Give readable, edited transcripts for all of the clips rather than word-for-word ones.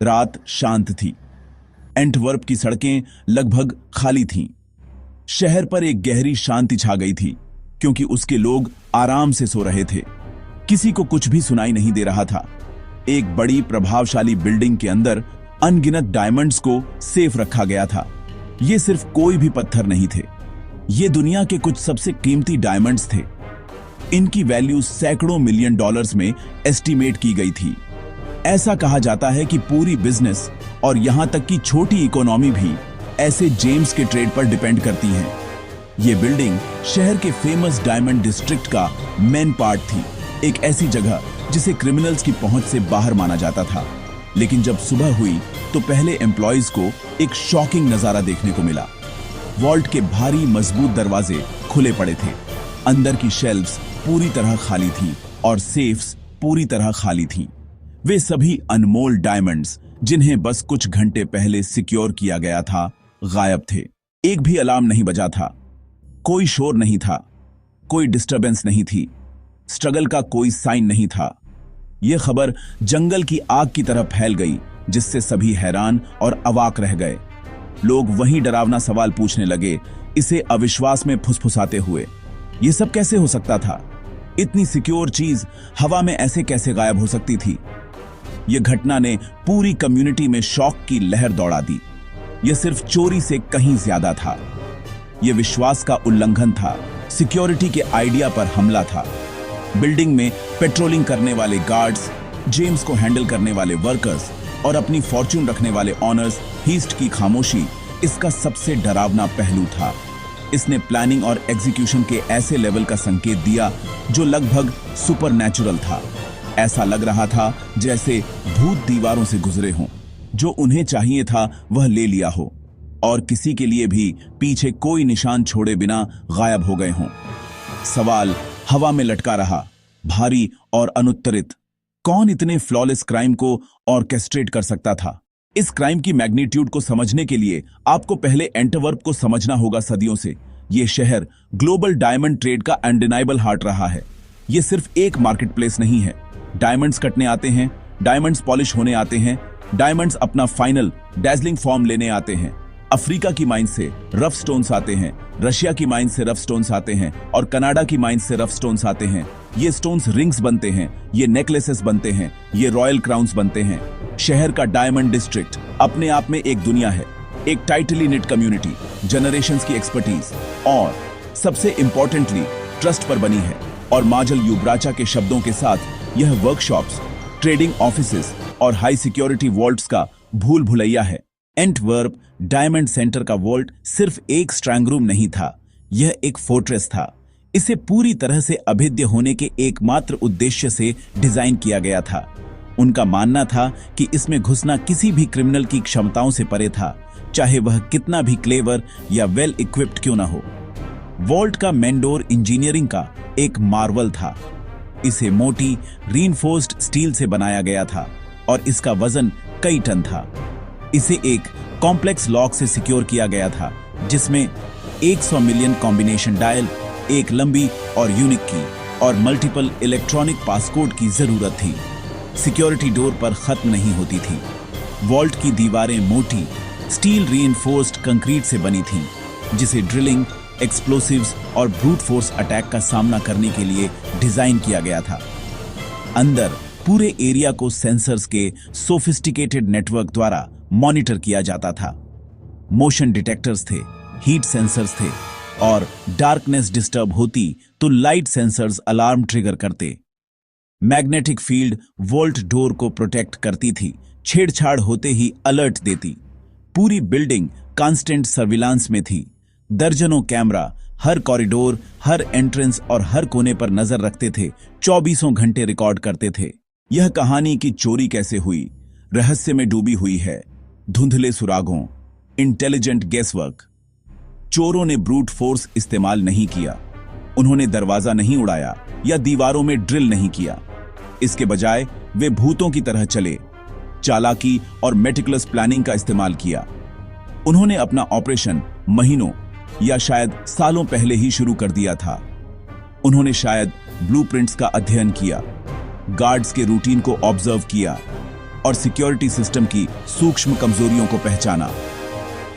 रात शांत थी। एंटवर्प की सड़कें लगभग खाली थीं। शहर पर एक गहरी शांति छा गई थी, क्योंकि उसके लोग आराम से सो रहे थे। किसी को कुछ भी सुनाई नहीं दे रहा था। एक बड़ी प्रभावशाली बिल्डिंग के अंदर अनगिनत डायमंड्स को सेफ रखा गया था। ये सिर्फ कोई भी पत्थर नहीं थे, ये दुनिया के कुछ सबसे कीमती डायमंड्स थे। इनकी वैल्यू सैकड़ों मिलियन डॉलर्स में एस्टीमेट की गई थी। ऐसा कहा जाता है कि पूरी बिजनेस और यहां तक कि छोटी इकोनॉमी भी ऐसे जेम्स के ट्रेड पर डिपेंड करती है। ये बिल्डिंग शहर के फेमस डायमंड डिस्ट्रिक्ट का मेन पार्ट थी, एक ऐसी जगह जिसे क्रिमिनल्स की पहुंच से बाहर माना जाता था। लेकिन जब सुबह हुई तो पहले एम्प्लॉइज को एक शॉकिंग नजारा देखने को मिला। वॉल्ट के भारी मजबूत दरवाजे खुले पड़े थे, अंदर की शेल्फ्स पूरी तरह खाली थी और सेफ्स पूरी तरह खाली थी। वे सभी अनमोल डायमंड्स, जिन्हें बस कुछ घंटे पहले सिक्योर किया गया था, गायब थे। एक भी अलार्म नहीं बजा था, कोई शोर नहीं था, कोई डिस्टरबेंस नहीं थी, स्ट्रगल का कोई साइन नहीं था। यह खबर जंगल की आग की तरह फैल गई, जिससे सभी हैरान और अवाक रह गए। लोग वहीं डरावना सवाल पूछने लगे, इसे अविश्वास में फुसफुसाते हुए। यह सब कैसे हो सकता था? इतनी सिक्योर चीज हवा में ऐसे कैसे गायब हो सकती थी? यह घटना ने पूरी कम्युनिटी में शॉक की लहर दौड़ा दी। यह सिर्फ चोरी से कहीं ज्यादा था। यह विश्वास का उल्लंघन था, सिक्योरिटी के आइडिया पर हमला था। बिल्डिंग में पेट्रोलिंग करने वाले गार्ड्स, जेम्स को हैंडल करने वाले वर्कर्स और अपनी फॉर्च्यून रखने वाले ऑनर्स हीस्ट की खामोशी इसका सबसे डरावना पहलू था। इसने प्लानिंग और एग्जीक्यूशन के ऐसे लेवल का संकेत दिया जो लगभग सुपरनैचुरल था। ऐसा लग रहा था जैसे भूत दीवारों से गुजरे हों, जो उन्हें चाहिए था वह ले लिया हो और किसी के लिए भी पीछे कोई निशान छोड़े बिना गायब हो गए हों। सवाल हवा में लटका रहा, भारी और अनुत्तरित। कौन इतने फ्लॉलेस क्राइम को ऑर्केस्ट्रेट कर सकता था? इस क्राइम की मैग्नीट्यूड को समझने के लिए आपको पहले एंटवर्प को समझना होगा। सदियों से यह शहर ग्लोबल डायमंड ट्रेड का अनडिनाइबल हार्ट रहा है। यह सिर्फ एक मार्केट प्लेस नहीं है। डायमंड्स कटने आते हैं, डायमंड्स पॉलिश होने आते हैं, डायमंड्स अपना फाइनल डैजलिंग फॉर्म लेने आते हैं। अफ्रीका की माइन से रफ स्टोन्स आते हैं, रशिया की माइन से रफ स्टोन्स आते हैं और कनाडा की माइन से रफ स्टोन्स आते हैं। ये स्टोन्स रिंग्स बनते हैं, ये नेकलेसेस बनते हैं, ये रॉयल क्राउन्स बनते हैं। शहर का डायमंड डिस्ट्रिक्ट अपने आप में एक दुनिया है, एक टाइटली निट कम्युनिटी, जनरेशंस की एक्सपर्टीज और सबसे इंपॉर्टेंटली ट्रस्ट पर बनी है। और माजल युब्राचा के शब्दों के साथ यह वर्कशॉप्स, ट्रेडिंग ऑफिसेस और हाई सिक्योरिटी वॉल्ट्स का भूल भुलैया है। एंटवर्प डायमंड सेंटर का वॉल्ट सिर्फ एक स्ट्रांग रूम नहीं था, यह एक फोर्ट्रेस था। इसे पूरी तरह से अभेद्य होने के एकमात्र उद्देश्य से डिजाइन किया गया था। उनका मानना था कि इसमें घुसना किसी भी क्रिमिनल की क्षमताओं से परे था, चाहे वह कितना भी क्लेवर या वेल इक्विप्ड क्यों ना हो। वॉल्ट का मेंडोर इंजीनियरिंग का एक मार्वल था। इसे मोटी रीइंफोर्स्ड स्टील से बनाया गया था और इसका वजन कई टन था। इसे एक कॉम्प्लेक्स लॉक से सिक्योर किया गया था, जिसमें 100 मिलियन कॉम्बिनेशन डायल, एक लंबी और यूनिक की और मल्टीपल इलेक्ट्रॉनिक पासकोड की जरूरत थी। सिक्योरिटी डोर पर खत्म नहीं होती थी। वॉल्ट की दीवारें मोटी स्टील रीइंफोर्स्ड कंक्रीट से बनी थीं, जिसे ड्रिलिंग, एक्सप्लोसिव्स और ब्रूट फोर्स अटैक का सामना करने के लिए डिजाइन किया गया था। अंदर पूरे एरिया को सेंसर्स के सोफिस्टिकेटेड नेटवर्क द्वारा मॉनिटर किया जाता था। मोशन डिटेक्टर्स थे, हीट सेंसर्स थे और डार्कनेस डिस्टर्ब होती तो लाइट सेंसर्स अलार्म ट्रिगर करते। मैग्नेटिक फील्ड वॉल्ट डोर को प्रोटेक्ट करती थी, छेड़छाड़ होते ही अलर्ट देती। पूरी बिल्डिंग कांस्टेंट सर्विलांस में थी। दर्जनों कैमरा हर कॉरिडोर, हर एंट्रेंस और हर कोने पर नजर रखते थे, 24 घंटे रिकॉर्ड करते थे। यह कहानी की चोरी कैसे हुई रहस्य में डूबी हुई है। धुंधले सुरागों, इंटेलिजेंट गेसवर्क। चोरों ने ब्रूट फोर्स इस्तेमाल नहीं किया, उन्होंने दरवाजा नहीं उड़ाया या दीवारों में ड्रिल नहीं किया। इसके बजाय वे भूतों की तरह चले, चालाकी और मेटिकुलस प्लानिंग का इस्तेमाल किया। उन्होंने अपना ऑपरेशन महीनों या शायद सालों पहले ही शुरू कर दिया था। उन्होंने शायद ब्लूप्रिंट्स का अध्ययन किया, गार्ड्स के रूटीन को ऑब्जर्व किया, और सिक्योरिटी सिस्टम की सूक्ष्म कमजोरियों को पहचाना।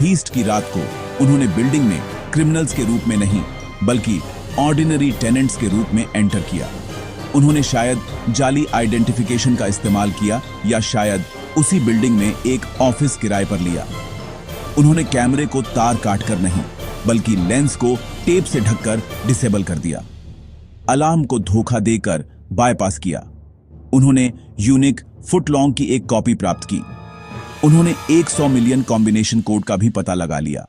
हीस्ट की रात को उन्होंने बिल्डिंग में क्रिमिनल्स के रूप में नहीं बल्कि ऑर्डिनरी टेनेंट्स के रूप में एंटर किया। उन्होंने शायद जाली आइडेंटिफिकेशन का इस्तेमाल किया या शायद उसी बिल्डिंग में एक ऑफिस किराए पर लिया। उन्होंने कैमरे को तार काटकर नहीं बल्कि लेंस को टेप से ढककर डिसेबल कर दिया। अलार्म को धोखा देकर बायपास किया। उन्होंने यूनिक फुटलॉन्ग की एक कॉपी प्राप्त की। उन्होंने 100 मिलियन कॉम्बिनेशन कोड का भी पता लगा लिया।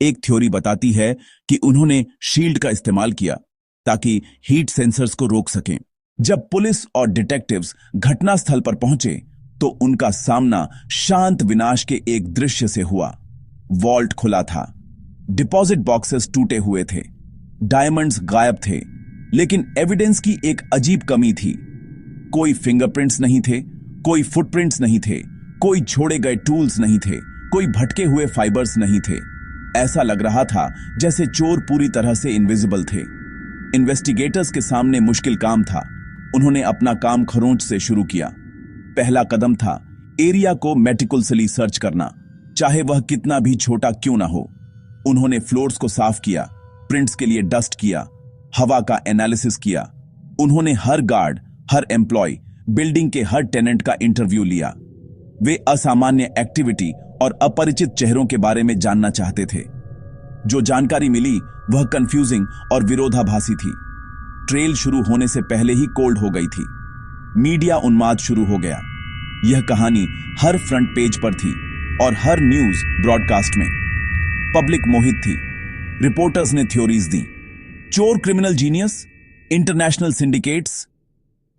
एक थ्योरी बताती है कि उन्होंने शील्ड का इस्तेमाल किया ताकि हीट सेंसर्स को रोक सकें। जब पुलिस और डिटेक्टिव्स घटनास्थल पर पहुंचे तो उनका सामना शांत विनाश के एक दृश्य से हुआ। वॉल्ट खुला था, डिपॉजिट बॉक्सेस टूटे हुए थे, डायमंड्स गायब थे, लेकिन एविडेंस की एक अजीब कमी थी। कोई फिंगरप्रिंट्स नहीं थे, कोई फुटप्रिंट्स नहीं थे, कोई छोड़े गए टूल्स नहीं थे, कोई भटके हुए फाइबर्स नहीं थे। ऐसा लग रहा था जैसे चोर पूरी तरह से इनविजिबल थे। इन्वेस्टिगेटर्स के सामने मुश्किल काम था। उन्होंने अपना काम खरोंच से शुरू किया। पहला कदम था एरिया को मेटिकुलसली सर्च करना, चाहे वह कितना भी छोटा क्यों ना हो। उन्होंने फ्लोर्स को साफ किया, प्रिंट्स के लिए डस्ट किया, हवा का एनालिसिस किया। उन्होंने हर गार्ड, हर एम्प्लॉय, बिल्डिंग के हर टेनेंट का इंटरव्यू लिया। वे असामान्य एक्टिविटी और अपरिचित चेहरों के बारे में जानना चाहते थे। जो जानकारी मिली वह कंफ्यूजिंग और विरोधाभासी थी। ट्रेल शुरू होने से पहले ही कोल्ड हो गई थी। मीडिया उन्माद शुरू हो गया। यह कहानी हर फ्रंट पेज पर थी और हर न्यूज ब्रॉडकास्ट में। पब्लिक मोहित थी। रिपोर्टर्स ने थ्योरीज दी, चोर criminal genius, international syndicates.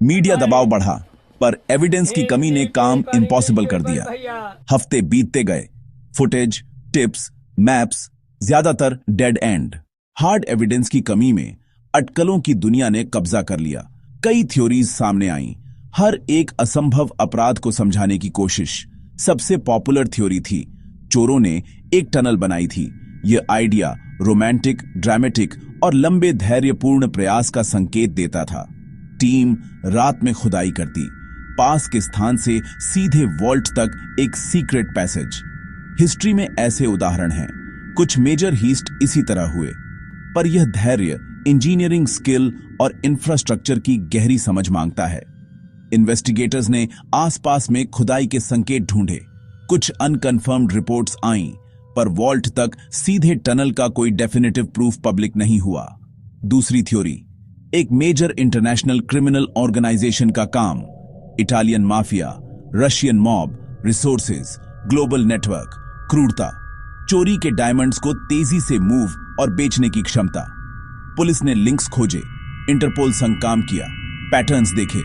Media दबाव बढ़ा, पर एविडेंस की कमी ने काम इम्पॉसिबल कर दिया। हफ्ते बीतते गए, फुटेज, टिप्स, मैप्स, ज्यादातर डेड एंड। हार्ड एविडेंस की कमी में अटकलों की दुनिया ने कब्जा कर लिया। कई थ्योरीज सामने आईं, हर एक असंभव अपराध को समझाने की कोशिश। सबसे पॉपुलर थ्योरी थी चोरों ने एक टनल बनाई थी। यह आइडिया रोमांटिक, ड्रामेटिक और लंबे धैर्यपूर्ण प्रयास का संकेत देता था। टीम रात में खुदाई करती, पास के स्थान से सीधे वॉल्ट तक एक सीक्रेट पैसेज। हिस्ट्री में ऐसे उदाहरण हैं, कुछ मेजर हीस्ट इसी तरह हुए, पर यह धैर्य, इंजीनियरिंग स्किल और इंफ्रास्ट्रक्चर की गहरी समझ मांगता है। इन्वेस्टिगेटर्स ने आसपास में खुदाई के संकेत ढूंढे। कुछ अनकन्फर्म्ड रिपोर्ट्स आईं, पर वॉल्ट तक सीधे टनल का कोई डेफिनेटिव प्रूफ पब्लिक नहीं हुआ। दूसरी थ्योरी, एक मेजर इंटरनेशनल क्रिमिनल ऑर्गेनाइजेशन का काम। Italian mafia, Russian mob, resources, global network, क्रूरता, चोरी के डायमंड्स को तेजी से मूव और बेचने की क्षमता। पुलिस ने लिंक्स खोजे, इंटरपोल संग काम किया, पैटर्न्स देखे,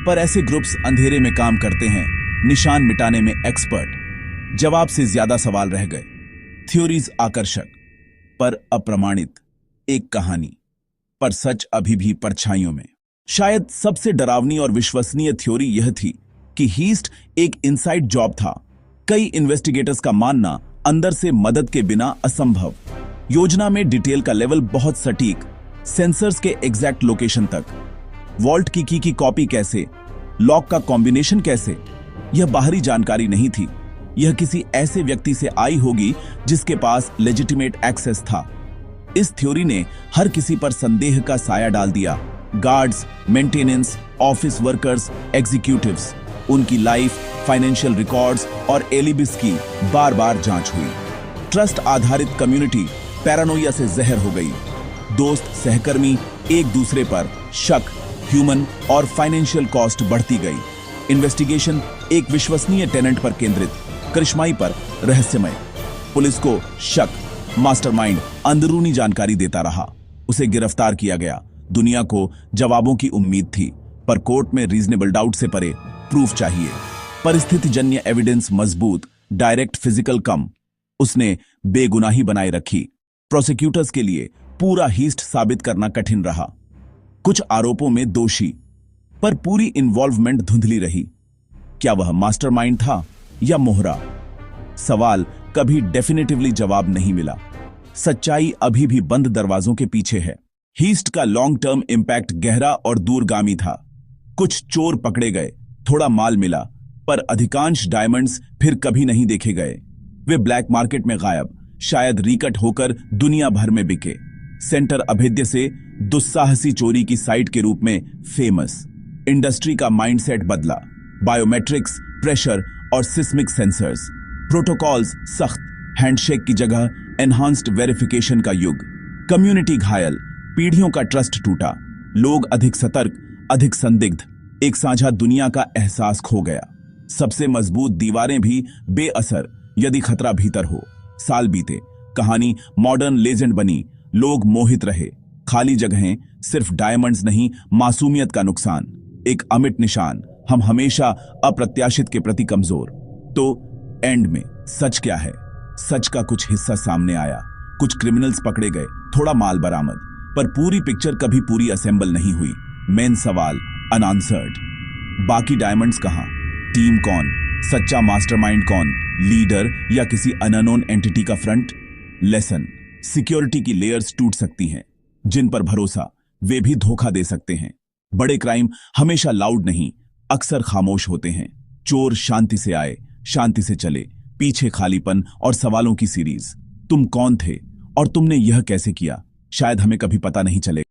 पर ऐसे ग्रुप्स अंधेरे में काम करते हैं, निशान मिटाने में एक्सपर्ट। जवाब से ज्यादा सवाल रह गए। थ्योरीज आकर्षक पर अप्रमाणित, एक कहानी, पर सच अभी भी परछाइयों में। शायद सबसे डरावनी और विश्वसनीय थ्योरी यह थी कि हीस्ट एक इनसाइड जॉब था। कई इन्वेस्टिगेटर्स का मानना अंदर से मदद के बिना असंभव। योजना में डिटेल का लेवल बहुत सटीक, सेंसर्स के एग्जैक्ट लोकेशन तक। वॉल्ट की की कॉपी कैसे, लॉक का कॉम्बिनेशन कैसे, यह बाहरी जानकारी नहीं थी। यह किसी ऐसे व्यक्ति से आई होगी जिसके पास लेजिटिमेट एक्सेस था। इस थ्योरी ने हर किसी पर संदेह का साया डाल दिया। Guards, maintenance, office workers, executives, उनकी लाइफ, फाइनेंशियल रिकॉर्ड्स और एलिबिस की बार बार जांच हुई। ट्रस्ट आधारित कम्युनिटी पैरानोया से जहर हो गई। दोस्त, सहकर्मी, एक दूसरे पर शक, ह्यूमन और फाइनेंशियल कॉस्ट बढ़ती गई। इन्वेस्टिगेशन एक विश्वसनीय टेनेंट पर केंद्रित, करिश्माई पर रहस्यमय। पुलिस को शक, मास्टरमाइंड अंदरूनी जानकारी देता रहा। उसे गिरफ्तार किया गया। दुनिया को जवाबों की उम्मीद थी, पर कोर्ट में रीजनेबल डाउट से परे प्रूफ चाहिए। परिस्थितिजन्य एविडेंस मजबूत, डायरेक्ट फिजिकल कम। उसने बेगुनाही बनाए रखी। प्रोसिक्यूटर्स के लिए पूरा हीस्ट साबित करना कठिन रहा। कुछ आरोपों में दोषी, पर पूरी इन्वॉल्वमेंट धुंधली रही। क्या वह मास्टरमाइंड था या मोहरा? सवाल कभी डेफिनेटिवली जवाब नहीं मिला। सच्चाई अभी भी बंद दरवाजों के पीछे है। हीस्ट का लॉन्ग टर्म इंपैक्ट गहरा और दूरगामी था। कुछ चोर पकड़े गए, थोड़ा माल मिला, पर अधिकांश डायमंड्स फिर कभी नहीं देखे गए। वे ब्लैक मार्केट में गायब, शायद रिकट होकर दुनिया भर में बिके। सेंटर अभेद्य से दुस्साहसी चोरी की साइट के रूप में फेमस। इंडस्ट्री का माइंडसेट बदला। बायोमेट्रिक्स, प्रेशर और सिस्मिक सेंसर्स, प्रोटोकॉल्स सख्त, हैंडशेक की जगह एनहांस्ड वेरिफिकेशन का युग। कम्युनिटी घायल, पीढ़ियों का ट्रस्ट टूटा, लोग अधिक सतर्क, अधिक संदिग्ध, एक साझा दुनिया का एहसास खो गया। सबसे मजबूत दीवारें भी बेअसर यदि खतरा भीतर हो। साल बीते, कहानी मॉडर्न लेजेंड बनी, लोग मोहित रहे। खाली जगहें, सिर्फ डायमंड्स नहीं, मासूमियत का नुकसान, एक अमिट निशान। हम हमेशा अप्रत्याशित के प्रति कमजोर। तो एंड में सच क्या है? सच का कुछ हिस्सा सामने आया, कुछ क्रिमिनल्स पकड़े गए, थोड़ा माल बरामद, पर पूरी पिक्चर कभी पूरी असेंबल नहीं हुई। मेन सवाल अनआंसर्ड। बाकी डायमंड्स कहां? टीम कौन? सच्चा मास्टरमाइंड कौन? लीडर या किसी अननोन एंटिटी का फ्रंट? लेसन, सिक्योरिटी की लेयर्स टूट सकती हैं। जिन पर भरोसा, वे भी धोखा दे सकते हैं। बड़े क्राइम हमेशा लाउड नहीं, अक्सर खामोश होते हैं। चोर शांति से आए, शांति से चले, पीछे खालीपन और सवालों की सीरीज। तुम कौन थे और तुमने यह कैसे किया? शायद हमें कभी पता नहीं चलेगा।